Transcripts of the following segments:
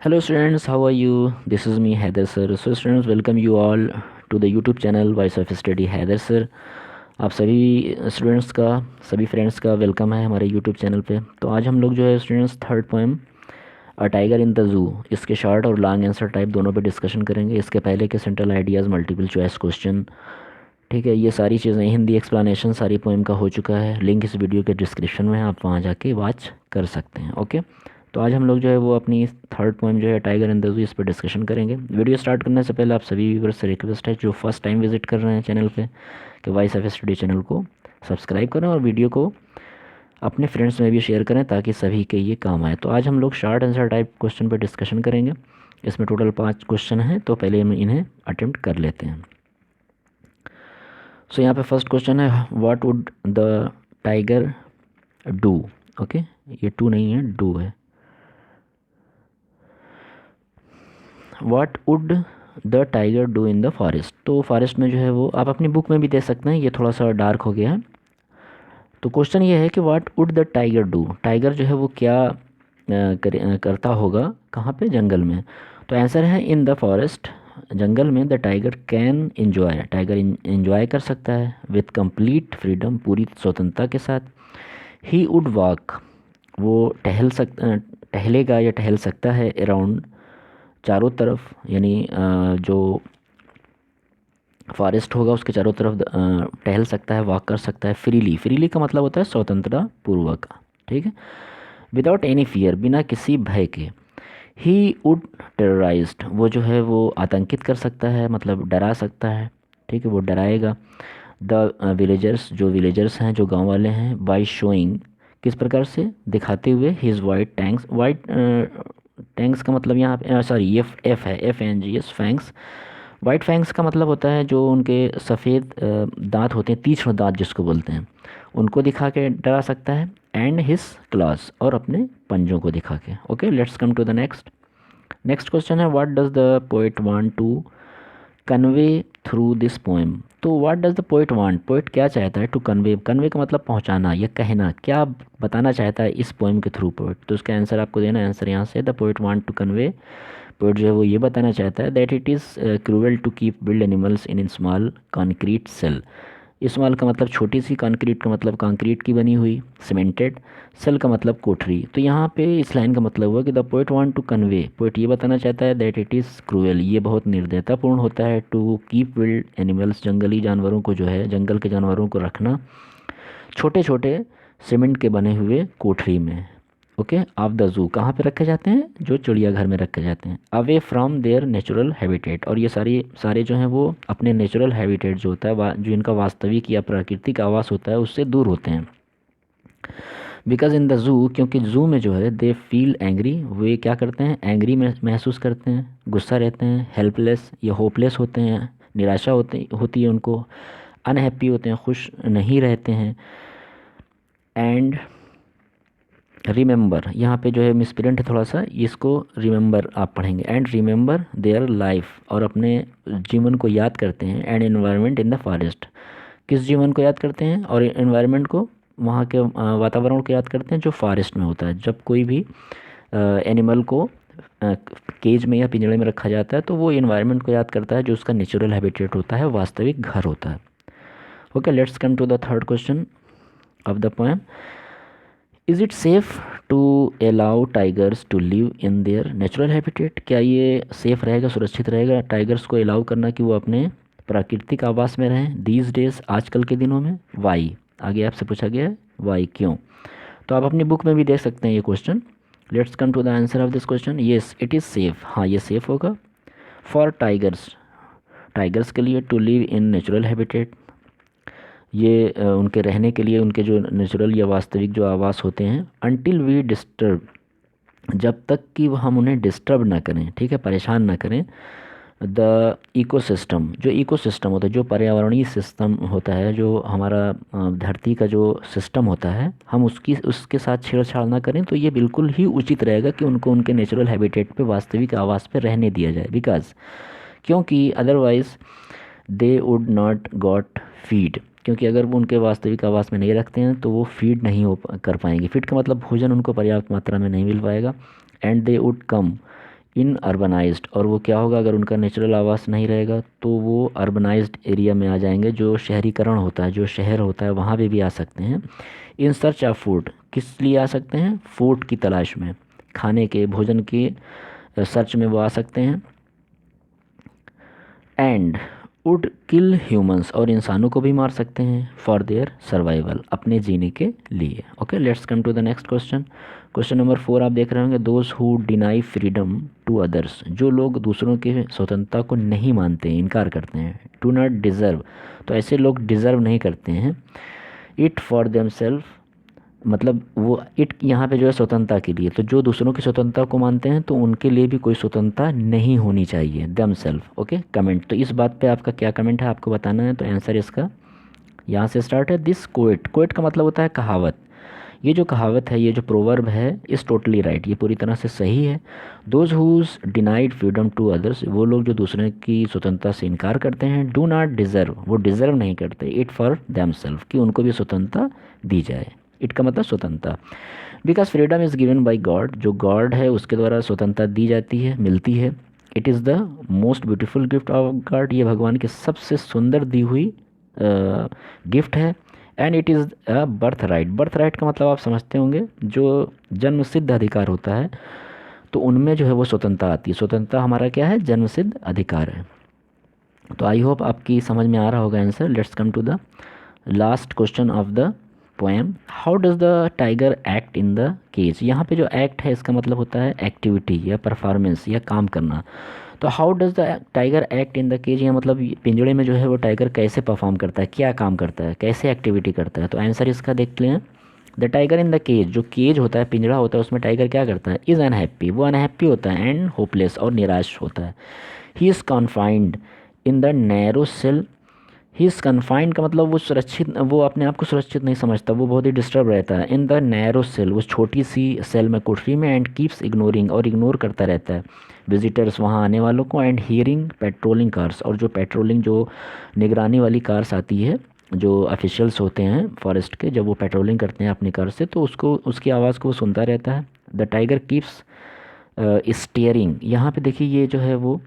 Hello students, how are you? This is me Haider sir. So students, welcome you all to the YouTube channel Voice of Study Haider sir. आप सभी students का सभी friends का welcome है हमारे YouTube channel पे। तो आज हम लोग जो है students third poem a tiger in the जू इसके शॉर्ट और लॉन्ग आंसर टाइप दोनों पे डिस्कशन करेंगे। इसके पहले के central ideas, multiple choice question, ठीक है, ये सारी चीज़ें, हिंदी एक्सप्लेनेशन सारी पोएम का हो चुका है। लिंक इस वीडियो के डिस्क्रिप्शन में है, आप वहाँ जाके वॉच कर सकते हैं। ओके, तो आज हम लोग जो है वो अपनी थर्ड पोएम जो है टाइगर इन द जू इस पर डिस्कशन करेंगे। वीडियो स्टार्ट करने से पहले आप सभी व्यूअर्स से रिक्वेस्ट है जो फर्स्ट टाइम विजिट कर रहे हैं चैनल पे कि वॉइस ऑफ स्टडी चैनल को सब्सक्राइब करें और वीडियो को अपने फ्रेंड्स में भी शेयर करें ताकि सभी के ये काम आए। तो आज हम लोग शॉर्ट आंसर टाइप क्वेश्चन पर डिस्कशन करेंगे। इसमें टोटल 5 क्वेश्चन हैं, तो पहले हम इन्हें अटेम्प्ट कर लेते हैं। सो यहाँ पे फर्स्ट क्वेश्चन है, what would the tiger do. Okay, ये टू नहीं है, डू है। What would the tiger do in the forest. तो फॉरेस्ट में जो है वो आप अपनी बुक में भी दे सकते हैं, ये थोड़ा सा डार्क हो गया है। तो क्वेश्चन ये है कि what would the tiger do, tiger जो है वो क्या करता होगा कहाँ पे, जंगल में। तो आंसर है इन द फॉरेस्ट, जंगल में। The tiger can enjoy, tiger enjoy कर सकता है विथ कंप्लीट फ्रीडम, पूरी स्वतंत्रता के साथ। ही वुड वॉक, वो टहलेगा या टहल सकता है अराउंड, चारों तरफ, यानी जो फॉरेस्ट होगा उसके चारों तरफ टहल सकता है, वॉक कर सकता है। फ्रीली, फ्रीली का मतलब होता है स्वतंत्रता पूर्वक, ठीक है। विदाउट एनी फियर, बिना किसी भय के। ही वुड टेरराइज्ड, वो जो है वो आतंकित कर सकता है, मतलब डरा सकता है, ठीक है, वो डराएगा। द विलेजर्स, जो विलेजर्स हैं, जो गांव वाले हैं, बाय शोइंग, किस प्रकार से, दिखाते हुए, his white tanks. White tanks का मतलब यहाँ पे सॉरी ये एफ है, FNGS, फैंक्स। वाइट फैंक्स का मतलब होता है जो उनके सफ़ेद दांत होते हैं, तीक्ष्ण दांत जिसको बोलते हैं, उनको दिखा के डरा सकता है। एंड हिज क्लॉज, और अपने पंजों को दिखा के। Okay, let's come to the next. Next question है, what does the poet want to convey through this poem. तो what does the poet want, poet क्या चाहता है, टू कन्वे, कन्वे का मतलब पहुंचाना या कहना, क्या बताना चाहता है इस पोएम के थ्रू पोइट। तो उसका आंसर आपको देना है। आंसर यहाँ से, the poet want to convey, poet जो है वो ये बताना चाहता है that it is cruel to keep build animals in small concrete cell. Small का मतलब छोटी सी, कंक्रीट का मतलब कंक्रीट की बनी हुई, सीमेंटेड, सेल का मतलब कोठरी। तो यहाँ पे इस लाइन का मतलब हुआ कि the poet want to convey, poet ये बताना चाहता है दैट इट इज़ क्रूएल, ये बहुत निर्दयतापूर्ण होता है, टू कीप विल्ड एनिमल्स, जंगली जानवरों को जो है, जंगल के जानवरों को रखना छोटे छोटे सीमेंट के बने हुए कोठरी में। ओके, ऑफ द जू, कहाँ पे रखे जाते हैं, जो चिड़ियाघर में रखे जाते हैं। Away from there natural habitat, और ये सारे जो हैं वो अपने नेचुरल हैबिटेट जो होता है, जो इनका वास्तविक या प्राकृतिक आवास होता है, उससे दूर होते हैं। बिकॉज इन द जू, क्योंकि जू में जो है, दे फील एंग्री, वे क्या करते हैं, एंग्री में महसूस करते हैं, गुस्सा रहते हैं, हेल्पलेस या होपलेस होते हैं, निराशा होती है उनको, अनहैप्पी होते हैं, खुश नहीं रहते हैं। एंड रिमेंबर, यहाँ पे जो है मिसप्रिंट है थोड़ा सा, इसको रिमेंबर आप पढ़ेंगे। एंड रिमेंबर देयर लाइफ, और अपने जीवन को याद करते हैं। And environment in the forest, किस जीवन को याद करते हैं, और एनवायरनमेंट को, वहाँ के वातावरण को याद करते हैं जो फॉरेस्ट में होता है। जब कोई भी एनिमल को केज में या पिंजड़े में रखा जाता है तो वो एनवायरनमेंट को याद करता है जो उसका नेचुरल हैबिटेट होता है, वास्तविक घर होता है। Okay, let's come to the third question of the poem. Is it safe to allow tigers to live in their natural habitat, क्या ये सेफ़ रहेगा, सुरक्षित रहेगा टाइगर्स को अलाउ करना कि वो अपने प्राकृतिक आवास में रहें दीज डेज, आजकल के दिनों में। वाई, आगे आपसे पूछा गया है वाई, क्यों। तो आप अपनी बुक में भी देख सकते हैं ये question. Let's come to the answer of this question. Yes it is safe, हाँ ये सेफ़ होगा। फॉर टाइगर्स, टाइगर्स के लिए, to live in natural habitat, ये उनके रहने के लिए, उनके जो नेचुरल या वास्तविक जो आवास होते हैं। अनटिल वी डिस्टर्ब, जब तक कि हम उन्हें डिस्टर्ब ना करें, ठीक है, परेशान ना करें। द इकोसिस्टम, जो इकोसिस्टम होता है, जो पर्यावरणीय सिस्टम होता है, जो हमारा धरती का जो सिस्टम होता है, हम उसके साथ छेड़छाड़ ना करें, तो ये बिल्कुल ही उचित रहेगा कि उनको उनके नेचुरल हैबिटेट पे, वास्तविक आवास पे रहने दिया जाए। बिकॉज, क्योंकि otherwise they would not got feed, क्योंकि अगर वो उनके वास्तविक आवास में नहीं रखते हैं तो वो फीड नहीं कर पाएंगे। फीड का मतलब भोजन उनको पर्याप्त मात्रा में नहीं मिल पाएगा। And they would come in urbanised, और वो क्या होगा अगर उनका नेचुरल आवास नहीं रहेगा तो वो अर्बनाइज्ड एरिया में आ जाएंगे, जो शहरीकरण होता है, जो शहर होता है वहाँ पे भी आ सकते हैं। इन सर्च ऑफ फूड, किस लिए आ सकते हैं? फूड की तलाश में, खाने के, भोजन के सर्च में वो आ सकते हैं। एंड वुड किल ह्यूमंस, और इंसानों को भी मार सकते हैं फॉर देयर सर्वाइवल, अपने जीने के लिए। Okay, let's come to the next question. Question number 4 आप देख रहे होंगे, those who deny freedom to others, जो लोग दूसरों की स्वतंत्रता को नहीं मानते हैं, इनकार करते हैं। डू नॉट डिज़र्व, तो ऐसे लोग डिज़र्व नहीं करते हैं। इट फॉर देम सेल्फ, मतलब वो इट यहाँ पे जो है स्वतंत्रता के लिए, तो जो दूसरों की स्वतंत्रता को मानते हैं तो उनके लिए भी कोई स्वतंत्रता नहीं होनी चाहिए। Them self. ओके, कमेंट, तो इस बात पे आपका क्या कमेंट है आपको बताना है। तो आंसर इसका यहाँ से स्टार्ट है। दिस कोएट, कोएट का मतलब होता है कहावत। ये जो कहावत है, ये जो प्रोवर्ब है, इज़ टोटली राइट, ये पूरी तरह से सही है। Those whose denied freedom to others, वो लोग जो दूसरे की स्वतंत्रता से इनकार करते हैं। डू नॉट डिज़र्व, वो डिज़र्व नहीं करते। इट फॉर दैम सेल्फ, कि उनको भी स्वतंत्रता दी जाए। इट का मतलब स्वतंत्रता। Because freedom is given by God, जो गॉड है उसके द्वारा स्वतंत्रता दी जाती है, मिलती है। It is the most beautiful gift of God, ये भगवान की सबसे सुंदर दी हुई गिफ्ट है। And it is a birth right, birth right का मतलब आप समझते होंगे, जो जन्म सिद्ध अधिकार होता है, तो उनमें जो है वो स्वतंत्रता आती है। स्वतंत्रता हमारा क्या है? जन्म सिद्ध अधिकार है। तो आई होप आपकी समझ में आ रहा होगा answer. Let's come to the last question of the poem. How does the tiger act in the cage, यहाँ पे जो एक्ट है इसका मतलब होता है एक्टिविटी या परफॉर्मेंस या काम करना। तो how does the tiger act in the cage, या मतलब पिंजड़े में जो है वो टाइगर कैसे परफॉर्म करता है, क्या काम करता है, कैसे एक्टिविटी करता है। तो आंसर इसका देखते हैं। The tiger in the cage, जो केज होता है, पिंजड़ा होता है, उसमें टाइगर क्या करता है? इज़ अनहैप्पी, वो अनहैप्पी होता है। एंड होपलेस, और निराश होता है। He is confined in the narrow cell, he is confined का मतलब वो सुरक्षित, वो अपने आप को सुरक्षित नहीं समझता, वो बहुत ही डिस्टर्ब रहता है। इन द नैरो सेल, वो छोटी सी सेल में, कोठरी में। एंड कीप्स इग्नोरिंग, और इग्नोर करता रहता है विजिटर्स, वहाँ आने वालों को। एंड हियरिंग पेट्रोलिंग कार्स, और जो पेट्रोलिंग, जो निगरानी वाली कार्स आती है, जो ऑफिशियल्स होते हैं फॉरेस्ट के, जब वो पेट्रोलिंग करते हैं अपनी कार से, तो उसको, उसकी आवाज़ को वो सुनता रहता है। द टाइगर कीप्स स्टीयरिंग, यहाँ पे देखिए ये जो है वो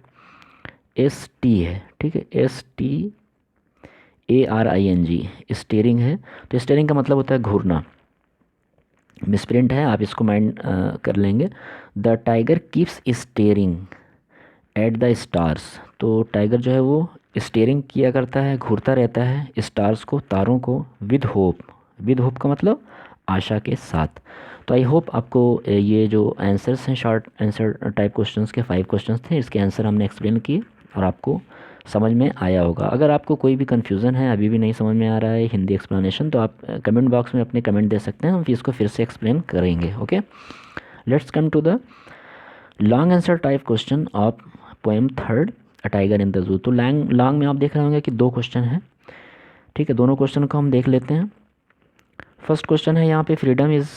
ST है, ठीक है, STARING, स्टीयरिंग है। तो स्टीयरिंग का मतलब होता है घूरना। मिसप्रिंट है, आप इसको माइंड कर लेंगे। The tiger keeps staring at the stars, तो टाइगर जो है वो स्टेयरिंग किया करता है, घूरता रहता है स्टार्स को, तारों को। विद होप, विद होप का मतलब आशा के साथ। तो आई होप आपको ये जो आंसर्स हैं, शॉर्ट आंसर टाइप क्वेश्चंस के 5 क्वेश्चंस थे, इसके आंसर हमने एक्सप्लेन किए और आपको समझ में आया होगा। अगर आपको कोई भी कन्फ्यूज़न है, अभी भी नहीं समझ में आ रहा है हिंदी एक्सप्लेनेशन, तो आप कमेंट बॉक्स में अपने कमेंट दे सकते हैं, हम इसको फिर से एक्सप्लेन करेंगे। Okay, let's come to the long answer type question of poem third, a tiger in the zoo. तो लॉन्ग में आप देख रहे होंगे कि 2 क्वेश्चन हैं, ठीक है, दोनों क्वेश्चन को हम देख लेते हैं। फर्स्ट क्वेश्चन है यहाँ पे, freedom is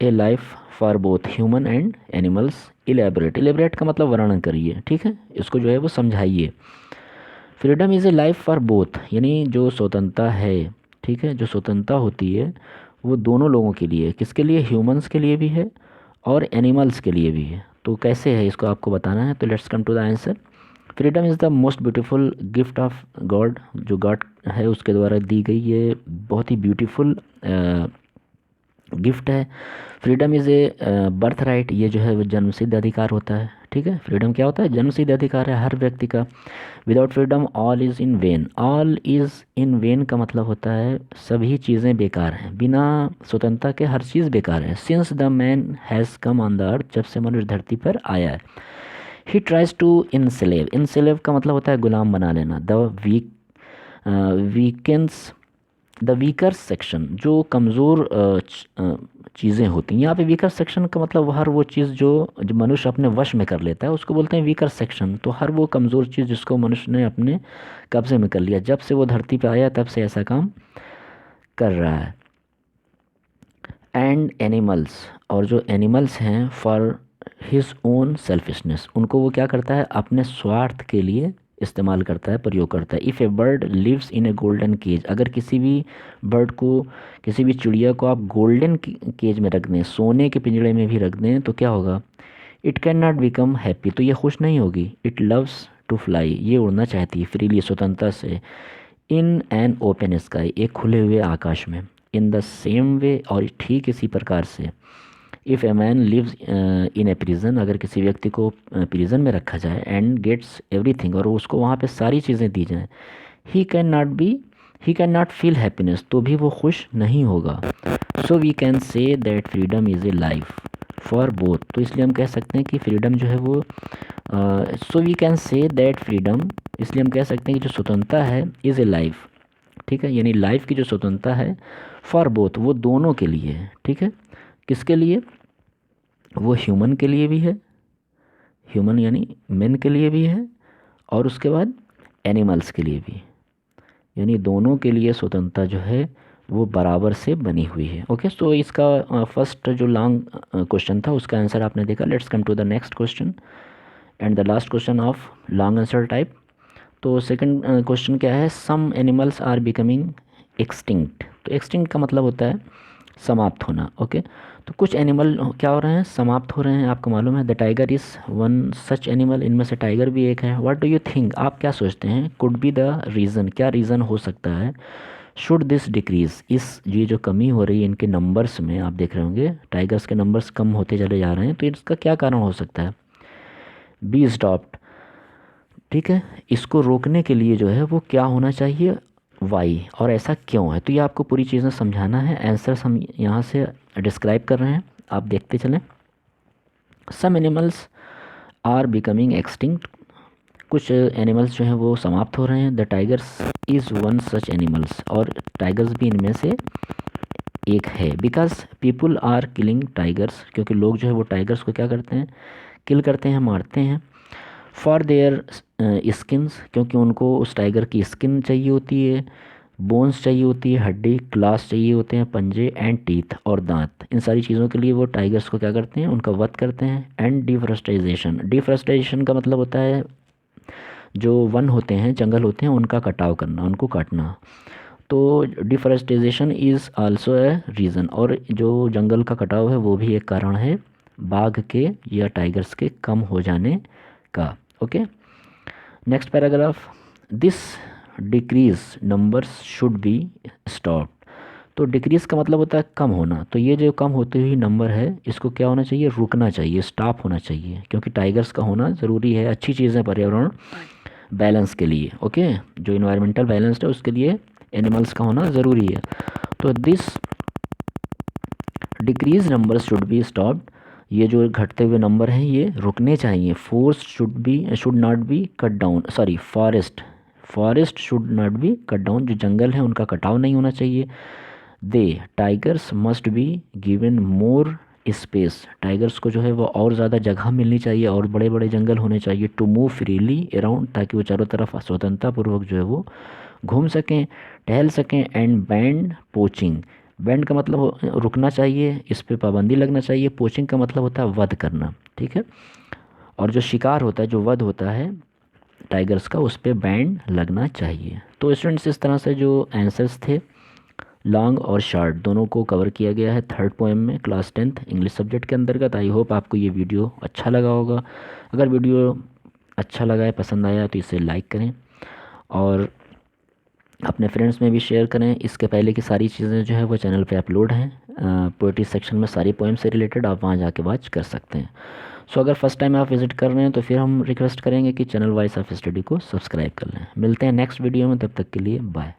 a life for both human and animals. Elaborate, elaborate का मतलब वर्णन करिए, ठीक है, इसको जो है वो समझाइए। Freedom is a life for both, यानी जो स्वतंत्रता है, ठीक है, जो स्वतंत्रता होती है वो दोनों लोगों के लिए, किसके लिए? ह्यूमंस के लिए भी है और एनिमल्स के लिए भी है। तो कैसे है इसको आपको बताना है। तो let's come to the answer. Freedom is the most beautiful gift of God, जो गॉड है उसके द्वारा दी गई ये बहुत ही ब्यूटीफुल गिफ्ट है। Freedom is a birth right, ये जो है वो जन्मसिद्ध अधिकार होता है, ठीक है। फ्रीडम क्या होता है? जन्मसिद्ध अधिकार है हर व्यक्ति का। Without freedom all is in when, all is in when का मतलब होता है सभी चीज़ें बेकार हैं, बिना स्वतंत्रता के हर चीज़ बेकार है। Since the man has come on the earth, जब से मनुष्य धरती पर आया है। He tries to enslave, enslave का मतलब होता है गुलाम बना लेना। The weakens, the weaker section, जो कमज़ोर चीज़ें होती हैं। यहाँ पे वीकर सेक्शन का मतलब हर वो चीज़ जो मनुष्य अपने वश में कर लेता है उसको बोलते हैं वीकर सेक्शन। तो हर वो कमज़ोर चीज़ जिसको मनुष्य ने अपने कब्जे में कर लिया, जब से वो धरती पे आया तब से ऐसा काम कर रहा है। एंड एनिमल्स, और जो एनिमल्स हैं, फॉर हिज ओन सेल्फिशनेस, उनको वो क्या करता है? अपने स्वार्थ के लिए इस्तेमाल करता है, प्रयोग करता है। If a bird lives in a golden cage, अगर किसी भी बर्ड को, किसी भी चिड़िया को आप गोल्डन केज में रख दें, सोने के पिंजड़े में भी रख दें, तो क्या होगा? It can not become happy, तो ये खुश नहीं होगी। इट लव्स टू फ्लाई, ये उड़ना चाहती है फ्रीली, स्वतंत्रता से। इन एन ओपन स्काई, एक खुले हुए आकाश में। इन द सेम वे, और ठीक इसी प्रकार से। If a man lives in a prison, अगर किसी व्यक्ति को प्रिजन में रखा जाए, एंड गेट्स एवरीथिंग, और उसको वहाँ पे सारी चीज़ें दी जाएँ, he can not feel happiness, तो भी वो खुश नहीं होगा। So we can say that freedom is a life for both, तो इसलिए हम कह सकते हैं कि फ्रीडम जो है वो so we can say that freedom, इसलिए हम कह सकते हैं कि जो स्वतंत्रता है इज़ ए लाइफ, ठीक है, यानी लाइफ की जो स्वतंत्रता है फॉर बोथ, वो दोनों के लिए है, ठीक है। किसके लिए? वो ह्यूमन के लिए भी है, ह्यूमन यानी मेन के लिए भी है, और उसके बाद एनिमल्स के लिए भी, यानी दोनों के लिए स्वतंत्रता जो है वो बराबर से बनी हुई है। ओके, सो इसका फर्स्ट जो लॉन्ग क्वेश्चन था उसका आंसर आपने देखा। Let's come to the next question and the last question of long answer type. तो सेकंड क्वेश्चन क्या है? Some animals are becoming extinct, तो एक्सटिंक्ट का मतलब होता है समाप्त होना। ओके, तो कुछ एनिमल क्या हो रहे हैं? समाप्त हो रहे हैं। आपको मालूम है the tiger is one such animal, इनमें से टाइगर भी एक है। व्हाट डू यू थिंक, आप क्या सोचते हैं? कुड बी द रीज़न, क्या रीज़न हो सकता है? शुड दिस डिक्रीज़, इस ये जो कमी हो रही है इनके नंबर्स में, आप देख रहे होंगे टाइगर्स के नंबर्स कम होते चले जा रहे हैं, तो इसका क्या कारण हो सकता है? बी स्टॉप्ड, ठीक है, इसको रोकने के लिए जो है वो क्या होना चाहिए? वाई, और ऐसा क्यों है? तो ये आपको पूरी चीज़ें समझाना है। आंसर्स हम यहाँ से डिस्क्राइब कर रहे हैं, आप देखते चलें। Some animals are becoming extinct, कुछ एनिमल्स जो हैं वो समाप्त हो रहे हैं। The tigers is one such animals, और टाइगर्स भी इनमें से एक है। Because people are killing tigers, क्योंकि लोग जो है वो टाइगर्स को क्या करते हैं? किल करते हैं, मारते हैं। फॉर देयर स्किन्स, क्योंकि उनको उस टाइगर की स्किन चाहिए होती है। बोन्स चाहिए होती है, हड्डी, क्लास चाहिए होते हैं, पंजे, एंड टीथ, और दांत। इन सारी चीज़ों के लिए वो टाइगर्स को क्या करते हैं? उनका वध करते हैं। एंड डिफॉरेस्टेशन, डिफॉरेस्टेशन का मतलब होता है जो वन होते हैं, जंगल होते हैं, उनका कटाव करना, उनको काटना। तो deforestation is also a reason, और जो जंगल का कटाव है वो भी एक कारण है बाघ के या टाइगर्स के कम हो जाने का। Okay, next paragraph. This decrease numbers should be stop, तो डिक्रीज का मतलब होता है कम होना, तो ये जो कम होती हुई नंबर है इसको क्या होना चाहिए? रुकना चाहिए, स्टॉप होना चाहिए, क्योंकि टाइगर्स का होना ज़रूरी है, अच्छी चीज़ है पर्यावरण बैलेंस के लिए। ओके, जो इन्वायरमेंटल बैलेंस है उसके लिए एनिमल्स का होना ज़रूरी है। तो this decrease number should be stopped, ये जो घटते हुए नंबर हैं ये रुकने चाहिए। Forest should not be cut down, sorry forest should not be cut down, जो जंगल है उनका कटाव नहीं होना चाहिए। They tigers must be given more space, tigers को जो है वो और ज़्यादा जगह मिलनी चाहिए, और बड़े बड़े जंगल होने चाहिए। टू मूव फ्रीली अराउंड, ताकि वो चारों तरफ स्वतंत्रतापूर्वक जो है वो घूम सकें, टहल सकें। एंड बैंड पोचिंग, बैंड का मतलब रुकना चाहिए, इस पे पाबंदी लगना चाहिए। पोचिंग का मतलब होता है वध करना, ठीक है, और जो शिकार होता है, जो वध होता है टाइगर्स का, उस पे बैंड लगना चाहिए। तो स्टूडेंट्स इस तरह से जो आंसर्स थे लॉन्ग और शॉर्ट दोनों को कवर किया गया है थर्ड पोएम में, क्लास 10th इंग्लिश सब्जेक्ट के अंतर्गत। आई होप आपको ये वीडियो अच्छा लगा होगा। अगर वीडियो अच्छा लगा है, पसंद आया, तो इसे लाइक करें और अपने फ्रेंड्स में भी शेयर करें। इसके पहले की सारी चीज़ें जो है वो चैनल पे अपलोड हैं, पोएट्री सेक्शन में सारी पोएम से रिलेटेड, आप वहाँ जाके वॉच कर सकते हैं। सो अगर फर्स्ट टाइम आप विज़िट कर रहे हैं तो फिर हम रिक्वेस्ट करेंगे कि चैनल वाइज ऑफ स्टडी को सब्सक्राइब कर लें। मिलते हैं नेक्स्ट वीडियो में, तब तक के लिए बाय।